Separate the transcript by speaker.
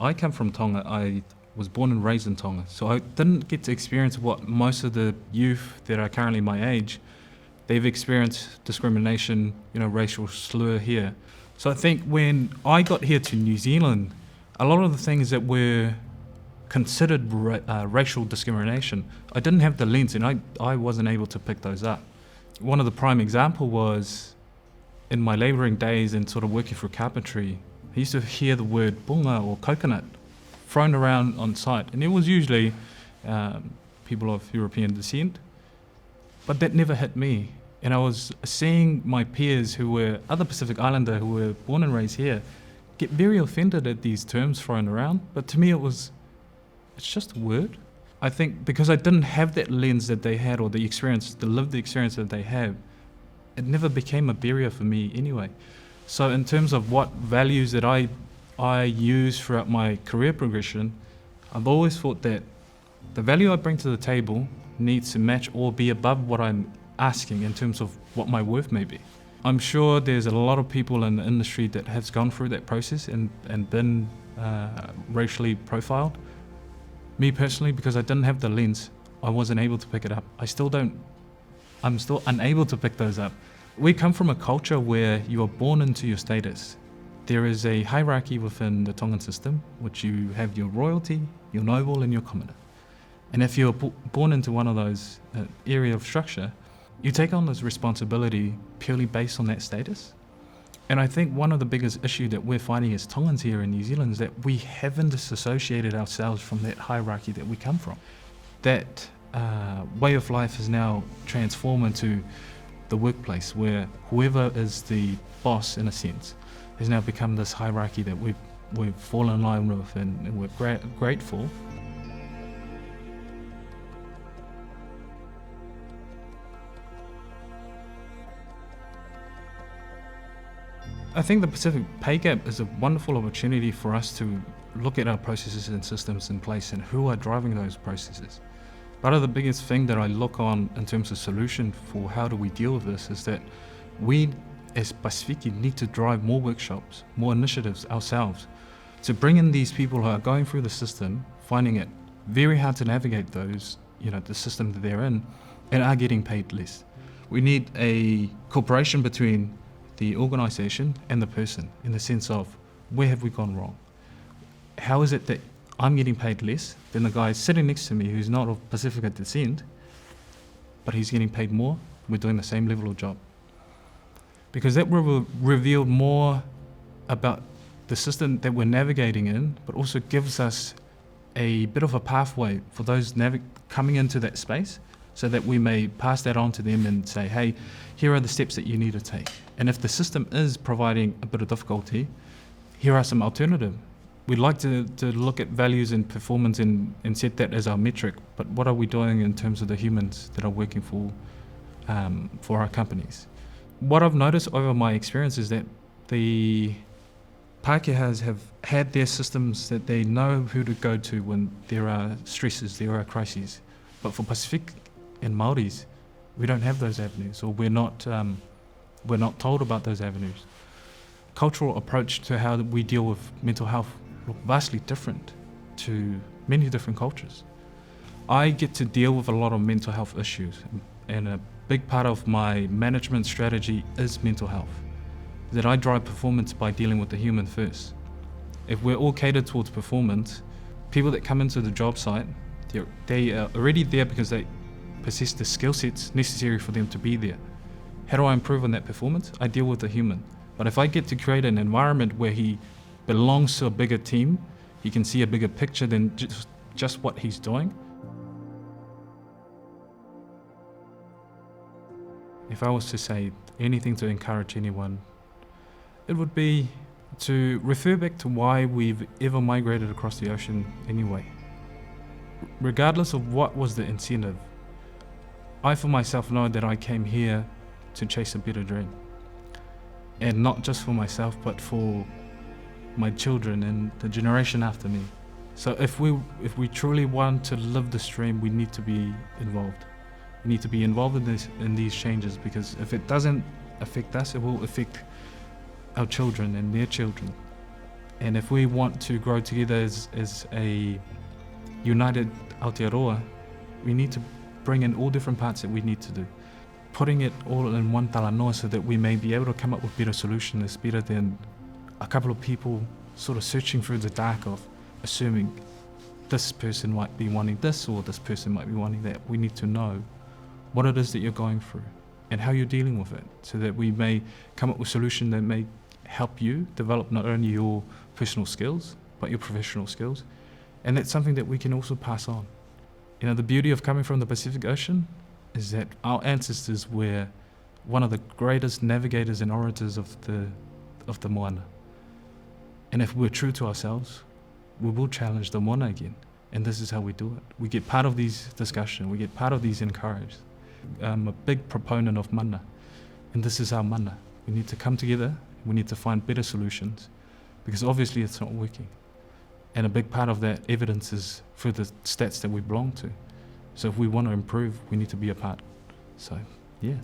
Speaker 1: I come from Tonga. I was born and raised in Tonga, so I didn't get to experience what most of the youth that are currently my age, they've experienced discrimination, racial slur here. So I think when I got here to New Zealand, a lot of the things that were considered racial discrimination, I didn't have the lens, and I wasn't able to pick those up. One of the prime example was in my labouring days and sort of working for carpentry, I used to hear the word bunga or coconut thrown around on site, and it was usually people of European descent, but that never hit me. And I was seeing my peers who were other Pacific Islander who were born and raised here get very offended at these terms thrown around, but to me it's just a word. I think because I didn't have that lens that they had, or the lived experience that they have, it never became a barrier for me anyway. So in terms of what values that I use throughout my career progression, I've always thought that the value I bring to the table needs to match or be above what I'm asking in terms of what my worth may be. I'm sure there's a lot of people in the industry that has gone through that process and been racially profiled. Me personally, because I didn't have the lens, I wasn't able to pick it up. I'm still unable to pick those up. We come from a culture where you are born into your status. There is a hierarchy within the Tongan system, which you have your royalty, your noble, and your commoner. And if you're born into one of those area of structure, you take on this responsibility purely based on that status. And I think one of the biggest issue that we're finding as Tongans here in New Zealand is that we haven't disassociated ourselves from that hierarchy that we come from. That way of life is now transformed into the workplace, where whoever is the boss, in a sense, has now become this hierarchy that we've fallen in line with, and we're grateful. I think the Pacific pay gap is a wonderful opportunity for us to look at our processes and systems in place and who are driving those processes. Part of the biggest thing that I look on in terms of solution for how do we deal with this is that we as Pasifika need to drive more workshops, more initiatives ourselves to bring in these people who are going through the system, finding it very hard to navigate those, the system that they're in, and are getting paid less. We need a cooperation between the organisation and the person, in the sense of where have we gone wrong? How is it that I'm getting paid less than the guy sitting next to me who's not of Pasifika descent, but he's getting paid more, we're doing the same level of job? Because that will reveal more about the system that we're navigating in, but also gives us a bit of a pathway for those coming into that space, so that we may pass that on to them and say, hey, here are the steps that you need to take. And if the system is providing a bit of difficulty, here are some alternatives. We'd like to look at values and performance and set that as our metric, but what are we doing in terms of the humans that are working for our companies? What I've noticed over my experience is that the Pākehās have had their systems that they know who to go to when there are stresses, there are crises. But for Pacific and Māoris, we don't have those avenues, or we're not told about those avenues. Cultural approach to how we deal with mental health look vastly different to many different cultures. I get to deal with a lot of mental health issues, and a big part of my management strategy is mental health. That I drive performance by dealing with the human first. If we're all catered towards performance, people that come into the job site, they are already there because they possess the skill sets necessary for them to be there. How do I improve on that performance? I deal with the human. But if I get to create an environment where he belongs to a bigger team, he can see a bigger picture than just what he's doing. If I was to say anything to encourage anyone, it would be to refer back to why we've ever migrated across the ocean anyway. Regardless of what was the incentive, I for myself know that I came here to chase a better dream. And not just for myself, but for my children and the generation after me. So if we truly want to live this dream, we need to be involved. We need to be involved in these changes, because if it doesn't affect us, it will affect our children and their children. And if we want to grow together as a united Aotearoa, we need to bring in all different parts that we need to do. Putting it all in one talanoa so that we may be able to come up with better solutions is better than a couple of people sort of searching through the dark of assuming this person might be wanting this or this person might be wanting that. We need to know what it is that you're going through and how you're dealing with it, so that we may come up with a solution that may help you develop not only your personal skills, but your professional skills. And that's something that we can also pass on. You know, the beauty of coming from the Pacific Ocean is that our ancestors were one of the greatest navigators and orators of the moana. And if we're true to ourselves, we will challenge the moana again. And this is how we do it. We get part of these discussions, we get part of these encouraged. I'm a big proponent of mana, and this is our mana. We need to come together, we need to find better solutions, because obviously it's not working. And a big part of that evidence is through the stats that we belong to. So if we want to improve, we need to be a part. So, yeah.